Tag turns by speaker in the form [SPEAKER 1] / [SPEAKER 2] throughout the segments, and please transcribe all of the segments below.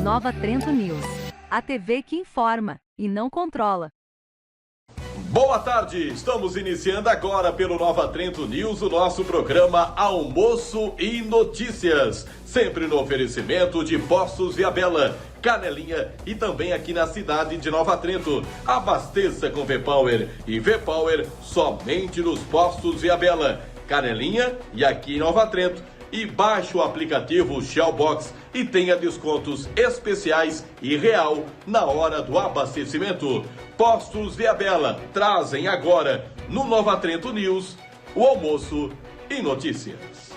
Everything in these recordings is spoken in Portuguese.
[SPEAKER 1] Nova Trento News. A TV que informa e não controla.
[SPEAKER 2] Boa tarde, estamos iniciando agora pelo Nova Trento News o nosso programa Almoço e Notícias, sempre no oferecimento de Postos Viabella, Canelinha e também aqui na cidade de Nova Trento. Abasteça com V-Power e V-Power somente nos Postos Viabella, Canelinha e aqui em Nova Trento. E baixe o aplicativo Shellbox e tenha descontos especiais e real na hora do abastecimento. Postos Viabella trazem agora no Nova Trento News o almoço e notícias.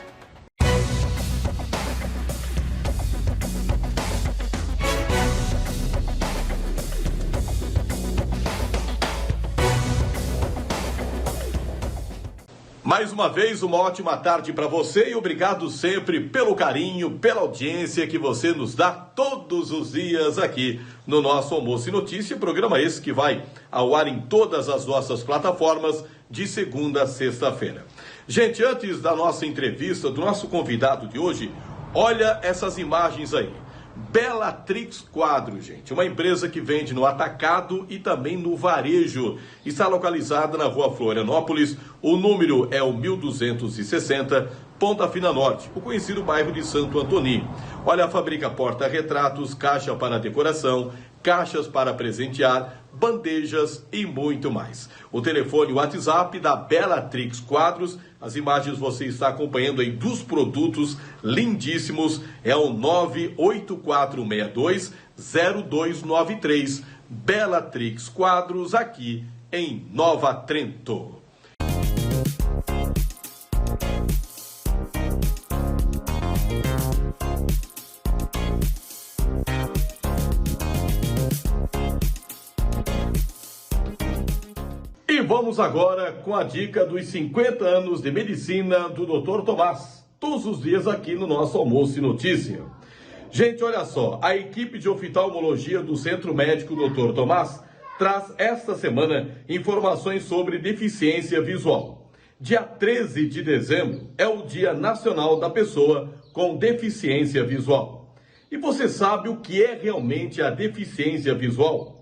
[SPEAKER 2] Mais uma vez, uma ótima tarde para você e obrigado sempre pelo carinho, pela audiência que você nos dá todos os dias aqui no nosso Almoço e Notícia, programa esse que vai ao ar em todas as nossas plataformas de segunda a sexta-feira. Gente, antes da nossa entrevista, do nosso convidado de hoje, olha essas imagens aí. Bellatrix Quadros, gente, uma empresa que vende no atacado e também no varejo. Está localizada na Rua Florianópolis, o número é o 1260, Ponta Fina Norte, o conhecido bairro de Santo Antoni. Olha, fabrica porta-retratos, caixa para decoração, caixas para presentear, bandejas e muito mais. O telefone WhatsApp da Bellatrix Quadros, as imagens você está acompanhando aí dos produtos lindíssimos, é o 98462-0293. Bellatrix Quadros aqui em Nova Trento. E vamos agora com a dica dos 50 anos de medicina do Dr. Tomás, todos os dias aqui no nosso Almoço e Notícia. Gente, olha só, a equipe de oftalmologia do Centro Médico Dr. Tomás traz esta semana informações sobre deficiência visual. Dia 13 de dezembro é o Dia Nacional da Pessoa com Deficiência Visual. E você sabe o que é realmente a deficiência visual?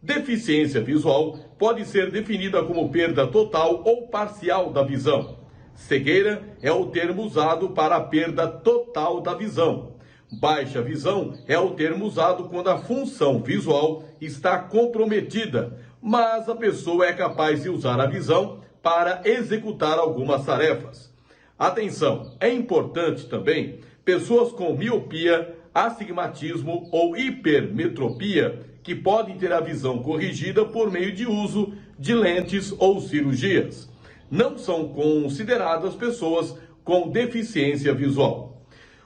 [SPEAKER 2] Deficiência visual pode ser definida como perda total ou parcial da visão. Cegueira é o termo usado para a perda total da visão. Baixa visão é o termo usado quando a função visual está comprometida, mas a pessoa é capaz de usar a visão para executar algumas tarefas. Atenção, é importante também pessoas com miopia, astigmatismo ou hipermetropia que podem ter a visão corrigida por meio de uso de lentes ou cirurgias. Não são consideradas pessoas com deficiência visual.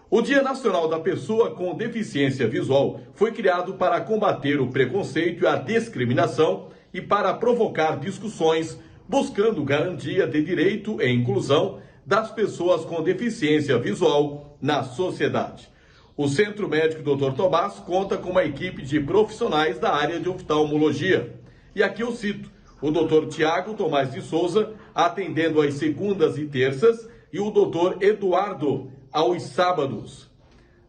[SPEAKER 2] O Dia Nacional da Pessoa com Deficiência Visual foi criado para combater o preconceito e a discriminação e para provocar discussões, buscando garantia de direito e inclusão das pessoas com deficiência visual na sociedade. O Centro Médico Dr. Tomás conta com uma equipe de profissionais da área de oftalmologia. E aqui eu cito o Dr. Tiago Tomás de Souza, atendendo às segundas e terças, e o Dr. Eduardo, aos sábados.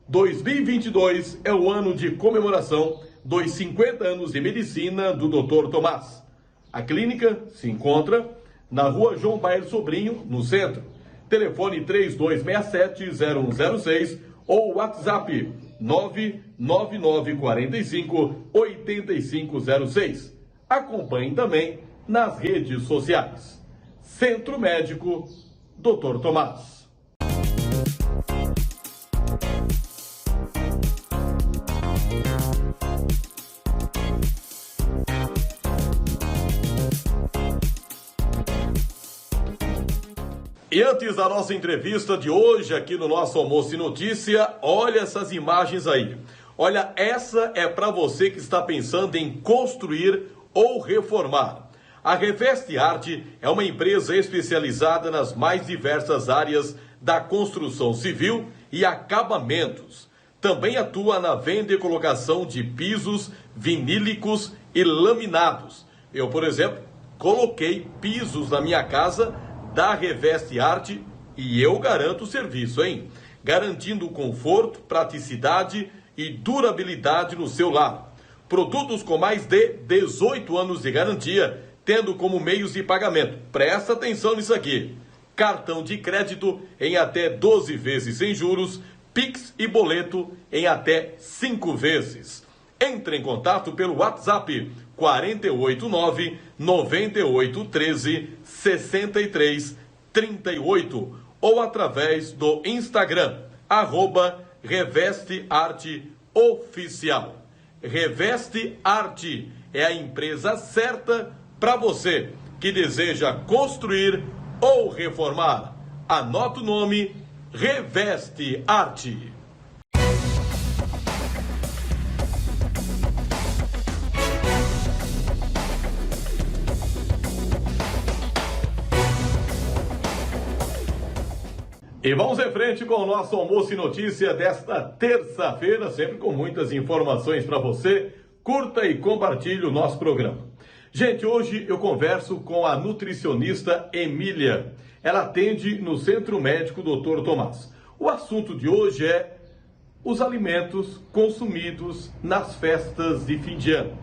[SPEAKER 2] 2022 é o ano de comemoração dos 50 anos de medicina do Dr. Tomás. A clínica se encontra na Rua João Baer Sobrinho, no centro. Telefone 3267-0106 ou WhatsApp 99945-8506. Acompanhe também nas redes sociais. Centro Médico Dr. Tomás. E antes da nossa entrevista de hoje aqui no nosso Almoço e Notícia, olha essas imagens aí. Olha, essa é para você que está pensando em construir ou reformar. A Reveste Arte é uma empresa especializada nas mais diversas áreas da construção civil e acabamentos. Também atua na venda e colocação de pisos vinílicos e laminados. Eu, por exemplo, coloquei pisos na minha casa da Reveste Arte E eu garanto o serviço, hein? Garantindo conforto, praticidade e durabilidade no seu lar. Produtos com mais de 18 anos de garantia, tendo como meios de pagamento. Presta atenção nisso aqui. Cartão de crédito em até 12 vezes sem juros, Pix e boleto em até 5 vezes. Entre em contato pelo WhatsApp 489 9813 6338 ou através do Instagram, @Reveste Arte Oficial. Reveste Arte é a empresa certa para você que deseja construir ou reformar. Anota o nome, Reveste Arte. E vamos em frente com o nosso Almoço e Notícia desta terça-feira, sempre com muitas informações para você. Curta e compartilhe o nosso programa. Gente, hoje eu converso com a nutricionista Emília. Ela atende no Centro Médico Dr. Tomás. O assunto de hoje é os alimentos consumidos nas festas de fim de ano.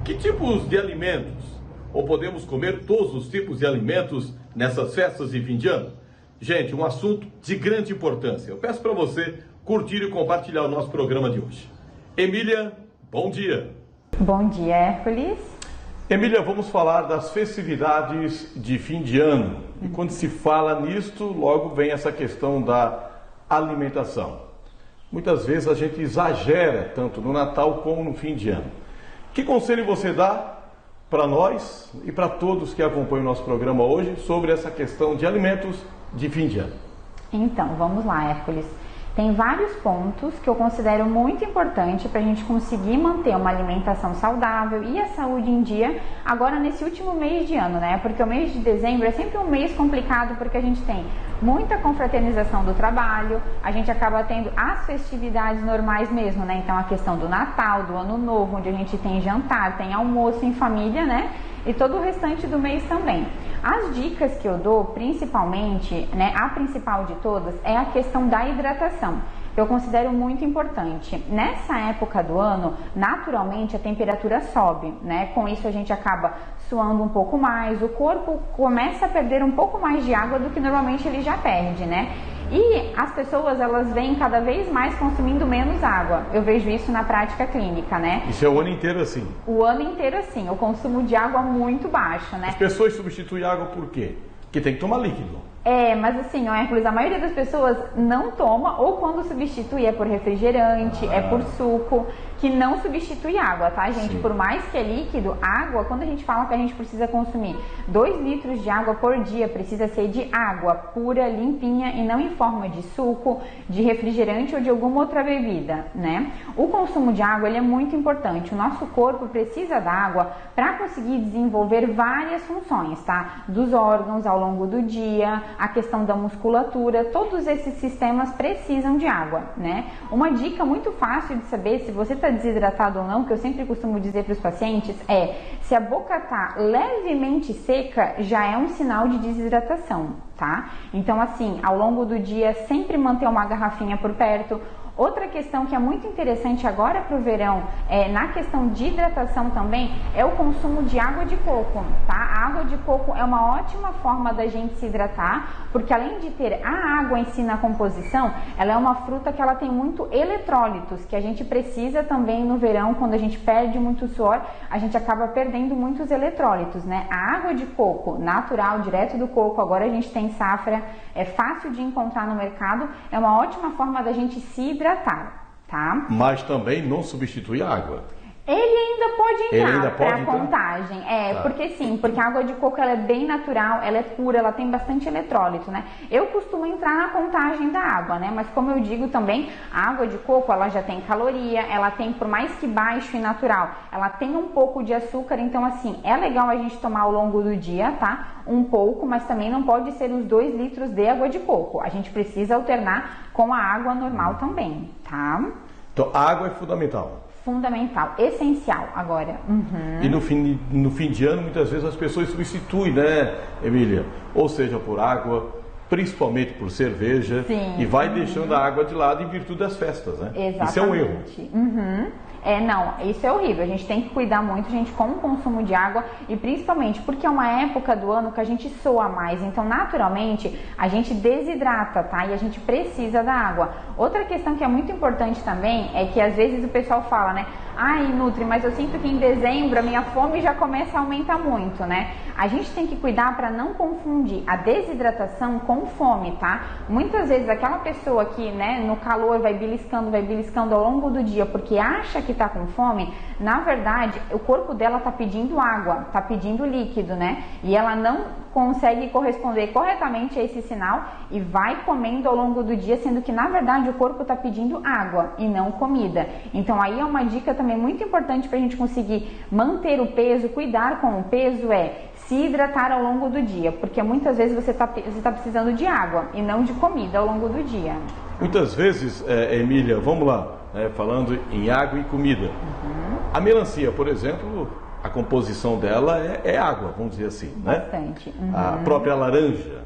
[SPEAKER 2] Que tipos de alimentos? Ou podemos comer todos os tipos de alimentos nessas festas de fim de ano? Gente, um assunto de grande importância. Eu peço para você curtir e compartilhar o nosso programa de hoje. Emília, bom dia.
[SPEAKER 3] Bom dia, Hércules.
[SPEAKER 2] Emília, vamos falar das festividades de fim de ano. E quando se fala nisto, logo vem essa questão da alimentação. Muitas vezes a gente exagera tanto no Natal como no fim de ano. Que conselho você dá para nós e para todos que acompanham o nosso programa hoje sobre essa questão de alimentos de fim de ano?
[SPEAKER 3] Então, vamos lá, Hércules. Tem vários pontos que eu considero muito importante para a gente conseguir manter uma alimentação saudável e a saúde em dia agora nesse último mês de ano, né? Porque o mês de dezembro é sempre um mês complicado porque a gente tem muita confraternização do trabalho, a gente acaba tendo as festividades normais mesmo, né? Então a questão do Natal, do Ano Novo, onde a gente tem jantar, tem almoço em família, né? E todo o restante do mês também. As dicas que eu dou, principalmente, né, a principal de todas, é a questão da hidratação. Eu considero muito importante. Nessa época do ano, naturalmente a temperatura sobe, né? Com isso a gente acaba suando um pouco mais, o corpo começa a perder um pouco mais de água do que normalmente ele já perde, né? E as pessoas, elas vêm cada vez mais consumindo menos água. Eu vejo isso na prática clínica, né?
[SPEAKER 2] Isso é o ano inteiro assim?
[SPEAKER 3] O ano inteiro assim, o consumo de água muito baixo, né?
[SPEAKER 2] As pessoas substituem água por quê? Porque tem que tomar líquido.
[SPEAKER 3] Mas assim, ó, Hércules, a maioria das pessoas não toma, ou quando substitui é por refrigerante, é por suco, que não substitui água, tá, gente? Sim. Por mais que é líquido, água, quando a gente fala que a gente precisa consumir 2 litros de água por dia, precisa ser de água pura, limpinha e não em forma de suco, de refrigerante ou de alguma outra bebida, né? O consumo de água, ele é muito importante. O nosso corpo precisa da água para conseguir desenvolver várias funções, tá? Dos órgãos ao longo do dia, a questão da musculatura, todos esses sistemas precisam de água, né? Uma dica muito fácil de saber se você está desidratado ou não, que eu sempre costumo dizer para os pacientes, é se a boca está levemente seca, já é um sinal de desidratação, tá? Então, assim, ao longo do dia, sempre manter uma garrafinha por perto. Outra questão que é muito interessante agora para o verão, na questão de hidratação também, é o consumo de água de coco, tá? A água de coco é uma ótima forma da gente se hidratar, porque além de ter a água em si na composição, ela é uma fruta que ela tem muito eletrólitos, que a gente precisa também no verão, quando a gente perde muito suor, a gente acaba perdendo muitos eletrólitos, né? A água de coco natural, direto do coco, agora a gente tem safra, é fácil de encontrar no mercado, é uma ótima forma da gente se hidratar, tá?
[SPEAKER 2] Mas também não substitui água.
[SPEAKER 3] Ele ainda pode entrar para a
[SPEAKER 2] entrar?
[SPEAKER 3] contagem,
[SPEAKER 2] Tá.
[SPEAKER 3] porque sim, porque a água de coco ela é bem natural, ela é pura, ela tem bastante eletrólito, né? Eu costumo entrar na contagem da água, né? Mas como eu digo também, a água de coco ela já tem caloria, ela tem, por mais que baixo e natural, ela tem um pouco de açúcar, então assim, é legal a gente tomar ao longo do dia, tá? Um pouco, mas também não pode ser os 2 litros de água de coco, a gente precisa alternar com a água normal também, tá?
[SPEAKER 2] Então, a água é fundamental.
[SPEAKER 3] Fundamental, essencial agora.
[SPEAKER 2] E no fim de ano, muitas vezes as pessoas substituem, né, Emília? Ou seja, por água, principalmente por cerveja,
[SPEAKER 3] Sim.
[SPEAKER 2] e vai deixando a água de lado em virtude das festas, né?
[SPEAKER 3] Exatamente.
[SPEAKER 2] Isso é um erro.
[SPEAKER 3] Não, isso é horrível. A gente tem que cuidar muito, gente, com o consumo de água e principalmente porque é uma época do ano que a gente soa mais. Então, naturalmente, a gente desidrata, tá? E a gente precisa da água. Outra questão que é muito importante também é que às vezes o pessoal fala, né? Ai, Nutri, mas eu sinto que em dezembro a minha fome já começa a aumentar muito, né? A gente tem que cuidar para não confundir a desidratação com fome, tá? Muitas vezes aquela pessoa que, né, no calor vai beliscando ao longo do dia porque acha que tá com fome, na verdade, o corpo dela tá pedindo água, tá pedindo líquido, né? E ela não consegue corresponder corretamente a esse sinal e vai comendo ao longo do dia, sendo que na verdade o corpo está pedindo água e não comida. Então aí é uma dica também muito importante para a gente conseguir manter o peso, cuidar com o peso, se hidratar ao longo do dia, porque muitas vezes você tá precisando de água e não de comida ao longo do dia.
[SPEAKER 2] Muitas vezes, Emília, vamos lá, falando em água e comida. A melancia, por exemplo, a composição dela é água, vamos dizer assim, né?
[SPEAKER 3] Bastante.
[SPEAKER 2] A própria laranja.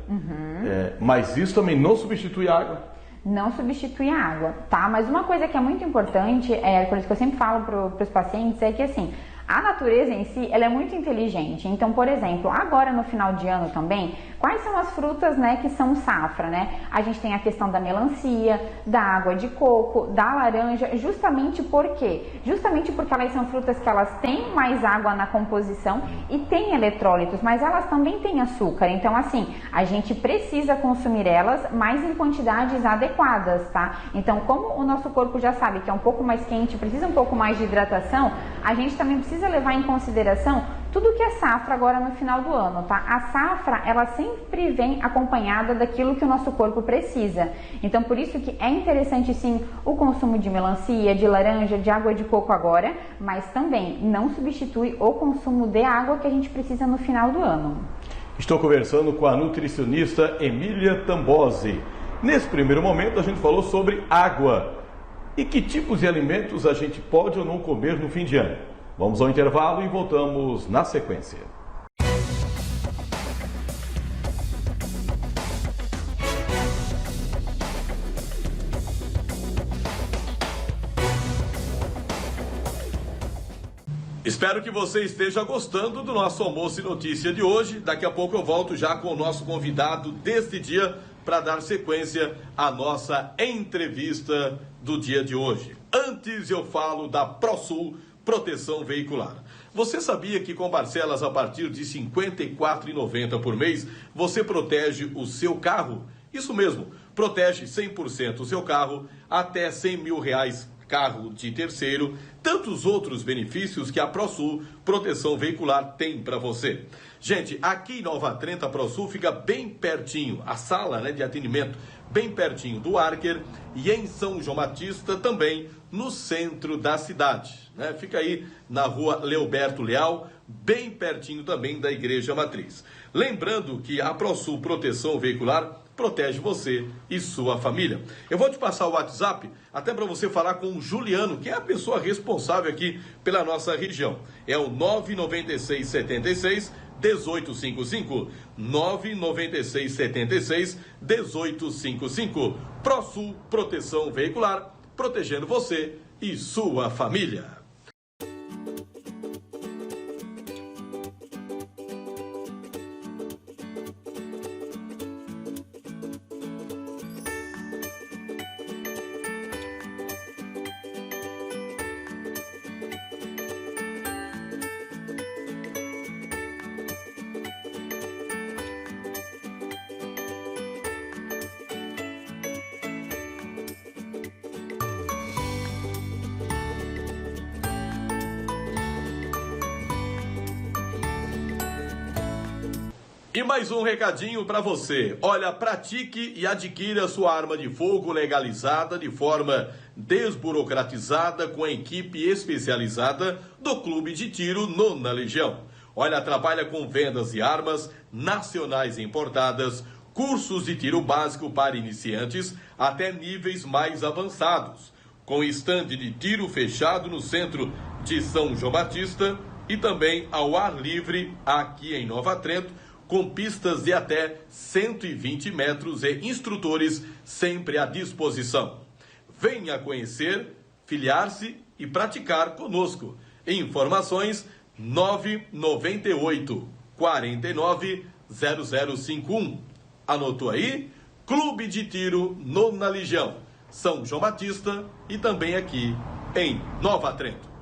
[SPEAKER 2] Mas isso também não substitui a água?
[SPEAKER 3] Não substitui a água, tá? Mas uma coisa que é muito importante, por isso que eu sempre falo para os pacientes, é que assim, a natureza em si, ela é muito inteligente. Então, por exemplo, agora no final de ano também, quais são as frutas, né, que são safra, né? A gente tem a questão da melancia, da água de coco, da laranja, justamente por quê? Justamente porque elas são frutas que elas têm mais água na composição e têm eletrólitos, mas elas também têm açúcar. Então, assim, a gente precisa consumir elas, mas em quantidades adequadas, tá? Então, como o nosso corpo já sabe que é um pouco mais quente, precisa um pouco mais de hidratação, a gente também precisa levar em consideração tudo que é safra agora no final do ano, tá? A safra, ela sempre vem acompanhada daquilo que o nosso corpo precisa. Então, por isso que é interessante sim o consumo de melancia, de laranja, de água de coco agora, mas também não substitui o consumo de água que a gente precisa no final do ano.
[SPEAKER 2] Estou conversando com a nutricionista Emília Tambosi. Nesse primeiro momento, a gente falou sobre água e que tipos de alimentos a gente pode ou não comer no fim de ano. Vamos ao intervalo e voltamos na sequência. Espero que você esteja gostando do nosso Almoço e Notícia de hoje. Daqui a pouco eu volto já com o nosso convidado deste dia para dar sequência à nossa entrevista do dia de hoje. Antes eu falo da ProSul Proteção Veicular. Você sabia que com parcelas a partir de R$ 54,90 por mês, você protege o seu carro? Isso mesmo, protege 100% o seu carro até R$ 100 mil carro de terceiro, tantos outros benefícios que a ProSul Proteção Veicular tem para você. Gente, aqui em Nova Trento, a ProSul fica bem pertinho, a sala, né, de atendimento, bem pertinho do Arker, e em São João Batista também, no centro da cidade, né? Fica aí na rua Leoberto Leal, bem pertinho também da Igreja Matriz. Lembrando que a ProSul Proteção Veicular protege você e sua família. Eu vou te passar o WhatsApp até para você falar com o Juliano, que é a pessoa responsável aqui pela nossa região. É o 996 76 1855, 996 76 1855. ProSul Proteção Veicular, protegendo você e sua família. E mais um recadinho para você. Olha, pratique e adquira sua arma de fogo legalizada de forma desburocratizada com a equipe especializada do Clube de Tiro Nona Legião. Olha, trabalha com vendas de armas nacionais e importadas, cursos de tiro básico para iniciantes até níveis mais avançados, com estande de tiro fechado no centro de São João Batista e também ao ar livre aqui em Nova Trento, com pistas de até 120 metros e instrutores sempre à disposição. Venha conhecer, filiar-se e praticar conosco. Informações 998 49 0051. Anotou aí? Clube de Tiro Nona Legião, São João Batista e também aqui em Nova Trento.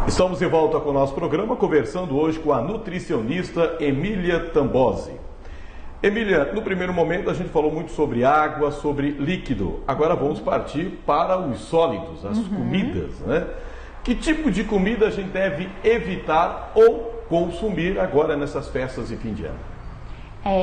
[SPEAKER 2] Estamos de volta com o nosso programa, conversando hoje com a nutricionista Emília Tambosi. Emília, no primeiro momento a gente falou muito sobre água, sobre líquido. Agora vamos partir para os sólidos, as comidas, né? Que tipo de comida a gente deve evitar ou consumir agora nessas festas de fim de ano?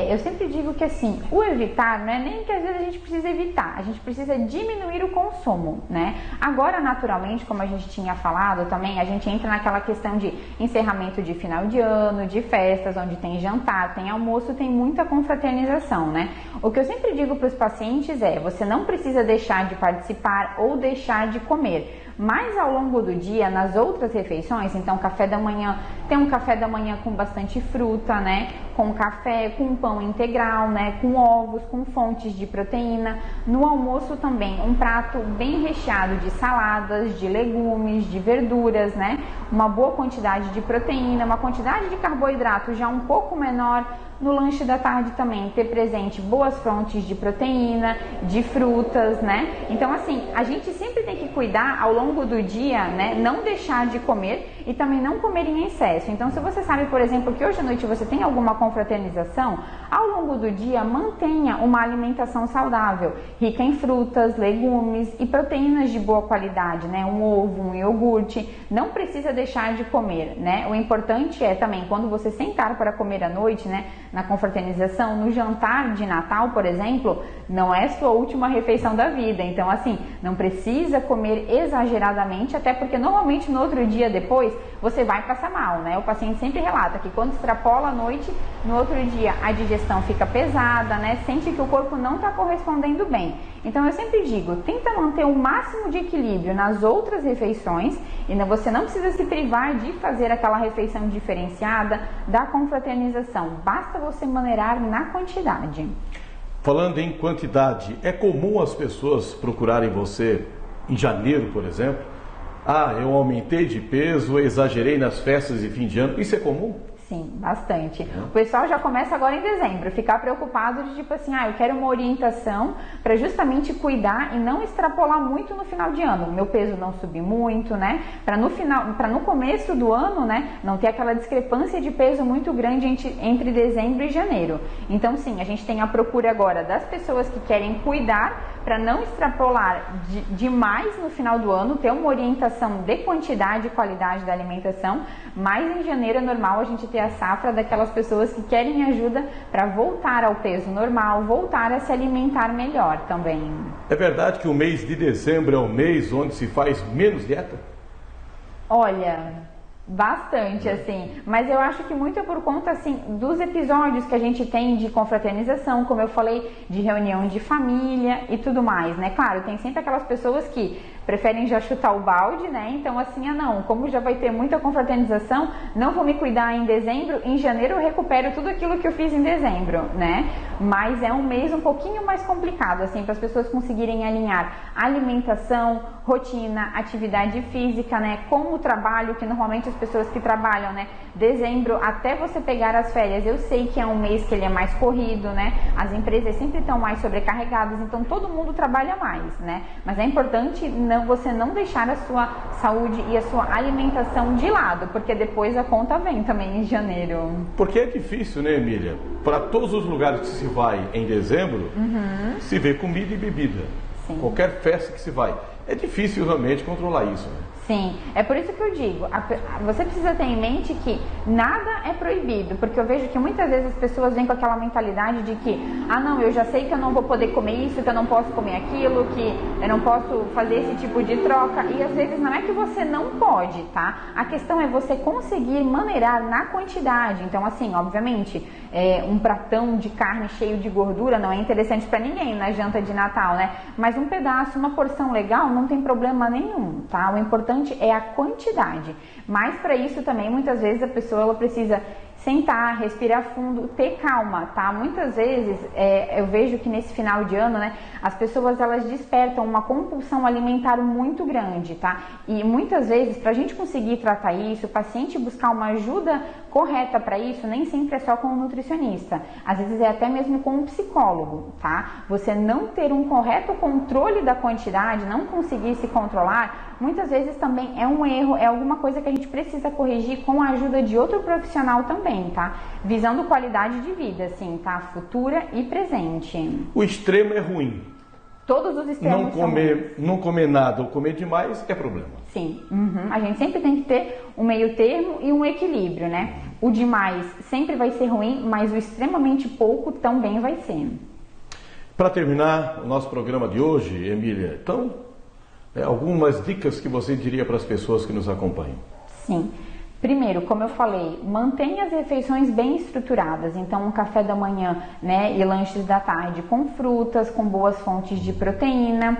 [SPEAKER 3] Eu sempre digo que assim, o evitar não é nem que às vezes a gente precisa evitar, a gente precisa diminuir o consumo, né? Agora, naturalmente, como a gente tinha falado também, a gente entra naquela questão de encerramento de final de ano, de festas, onde tem jantar, tem almoço, tem muita confraternização, né? O que eu sempre digo para os pacientes é, você não precisa deixar de participar ou deixar de comer. Mas ao longo do dia, nas outras refeições, então café da manhã, tem um café da manhã com bastante fruta, né? Com café, com pão integral, né? Com ovos, com fontes de proteína. No almoço também, um prato bem recheado de saladas, de legumes, de verduras, né? Uma boa quantidade de proteína, uma quantidade de carboidrato já um pouco menor. No lanche da tarde também, ter presente boas fontes de proteína, de frutas, né? Então, assim, a gente sempre tem que cuidar ao longo do dia, né? Não deixar de comer e também não comer em excesso. Então, se você sabe, por exemplo, que hoje à noite você tem alguma confraternização, ao longo do dia mantenha uma alimentação saudável, rica em frutas, legumes e proteínas de boa qualidade, né? Um ovo, um iogurte, não precisa deixar de comer, né? O importante é também, quando você sentar para comer à noite, né? Na confraternização, no jantar de Natal, por exemplo, não é sua última refeição da vida. Então, assim, não precisa comer exageradamente, até porque normalmente no outro dia depois você vai passar mal, né? O paciente sempre relata que quando extrapola a noite, no outro dia a digestão fica pesada, né? Sente que o corpo não está correspondendo bem. Então, eu sempre digo, tenta manter o máximo de equilíbrio nas outras refeições e você não precisa se privar de fazer aquela refeição diferenciada da confraternização. Basta você maneirar na quantidade.
[SPEAKER 2] Falando em quantidade, é comum as pessoas procurarem você em janeiro, por exemplo? Ah, eu aumentei de peso, exagerei nas festas de fim de ano. Isso é comum?
[SPEAKER 3] Sim, bastante. O pessoal já começa agora em dezembro, ficar preocupado de tipo assim, eu quero uma orientação para justamente cuidar e não extrapolar muito no final de ano. Meu peso não subir muito, né? Para no começo do ano, né, não ter aquela discrepância de peso muito grande entre dezembro e janeiro. Então, sim, a gente tem a procura agora das pessoas que querem cuidar para não extrapolar demais no final do ano, ter uma orientação de quantidade e qualidade da alimentação, mas em janeiro é normal a gente ter a safra daquelas pessoas que querem ajuda para voltar ao peso normal, voltar a se alimentar melhor também.
[SPEAKER 2] É verdade que o mês de dezembro é o mês onde se faz menos dieta?
[SPEAKER 3] Olha, bastante, assim, mas eu acho que muito é por conta, assim, dos episódios que a gente tem de confraternização, como eu falei, de reunião de família e tudo mais, né? Claro, tem sempre aquelas pessoas que preferem já chutar o balde, né? Então, assim, não, como já vai ter muita confraternização, não vou me cuidar em dezembro, em janeiro eu recupero tudo aquilo que eu fiz em dezembro, né? Mas é um mês um pouquinho mais complicado, assim, para as pessoas conseguirem alinhar alimentação, rotina, atividade física, né? Com o trabalho, que normalmente as pessoas que trabalham, né? Dezembro até você pegar as férias, eu sei que é um mês que ele é mais corrido, né? As empresas sempre estão mais sobrecarregadas, então todo mundo trabalha mais, né? Mas é importante você não deixar a sua saúde e a sua alimentação de lado, porque depois a conta vem também em janeiro.
[SPEAKER 2] Porque é difícil, né, Emília? Para todos os lugares que se vai em dezembro, se vê comida e bebida. Sim. Qualquer festa que se vai. É difícil realmente controlar isso, né?
[SPEAKER 3] Sim, é por isso que eu digo, você precisa ter em mente que nada é proibido, porque eu vejo que muitas vezes as pessoas vêm com aquela mentalidade de que, ah não, eu já sei que eu não vou poder comer isso, que eu não posso comer aquilo, que eu não posso fazer esse tipo de troca, e às vezes não é que você não pode, tá? A questão é você conseguir maneirar na quantidade. Então assim, obviamente, um pratão de carne cheio de gordura não é interessante para ninguém na janta de Natal, né? Mas um pedaço, uma porção legal, não tem problema nenhum, tá? O importante é a quantidade, mas para isso também muitas vezes a pessoa ela precisa sentar, respirar fundo, ter calma, tá? Muitas vezes eu vejo que nesse final de ano, né, as pessoas elas despertam uma compulsão alimentar muito grande, tá? E muitas vezes para a gente conseguir tratar isso, o paciente buscar uma ajuda correta para isso, nem sempre é só com um nutricionista, às vezes é até mesmo com um psicólogo, tá? Você não ter um correto controle da quantidade, não conseguir se controlar, muitas vezes também é um erro, é alguma coisa que a gente precisa corrigir com a ajuda de outro profissional também, tá? Visando qualidade de vida, assim, tá? Futura e presente.
[SPEAKER 2] O extremo é ruim.
[SPEAKER 3] Todos os extremos
[SPEAKER 2] Não comer nada ou comer demais é problema.
[SPEAKER 3] Sim, a gente sempre tem que ter um meio termo e um equilíbrio, né? O demais sempre vai ser ruim, mas o extremamente pouco também vai ser.
[SPEAKER 2] Para terminar o nosso programa de hoje, Emília, então, algumas dicas que você diria para as pessoas que nos acompanham?
[SPEAKER 3] Sim. Primeiro, como eu falei, mantenha as refeições bem estruturadas, então um café da manhã, né, e lanches da tarde com frutas, com boas fontes de proteína.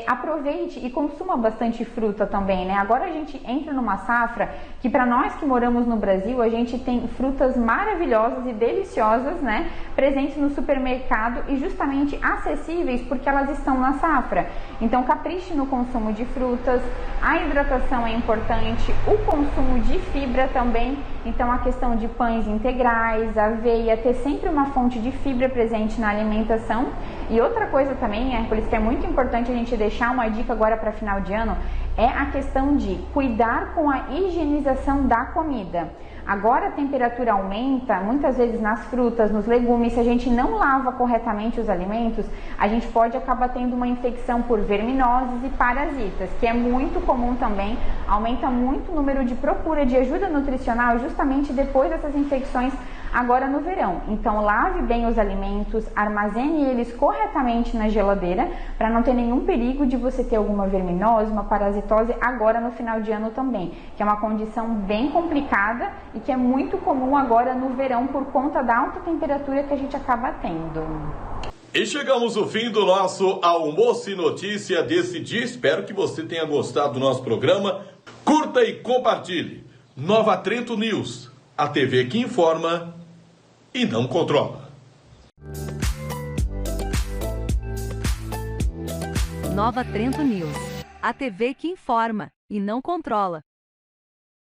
[SPEAKER 3] Aproveite e consuma bastante fruta também, né? Agora a gente entra numa safra que para nós que moramos no Brasil, a gente tem frutas maravilhosas e deliciosas, né, presentes no supermercado e justamente acessíveis porque elas estão na safra. Então capriche no consumo de frutas, a hidratação é importante, o consumo de fibra também, então a questão de pães integrais, aveia, ter sempre uma fonte de fibra presente na alimentação. E outra coisa também, Hércules, que é muito importante a gente deixar uma dica agora para final de ano, é a questão de cuidar com a higienização da comida. Agora a temperatura aumenta, muitas vezes nas frutas, nos legumes, se a gente não lava corretamente os alimentos, a gente pode acabar tendo uma infecção por verminoses e parasitas, que é muito comum também, aumenta muito o número de procura de ajuda nutricional justamente depois dessas infecções agora no verão. Então lave bem os alimentos, armazene eles corretamente na geladeira para não ter nenhum perigo de você ter alguma verminose, uma parasitose agora no final de ano também, que é uma condição bem complicada e que é muito comum agora no verão por conta da alta temperatura que a gente acaba tendo.
[SPEAKER 2] E chegamos ao fim do nosso Almoço e Notícia desse dia. Espero que você tenha gostado do nosso programa. Curta e compartilhe. Nova Trento News, a TV que informa e não controla.
[SPEAKER 1] Nova Trento News, a TV que informa e não controla.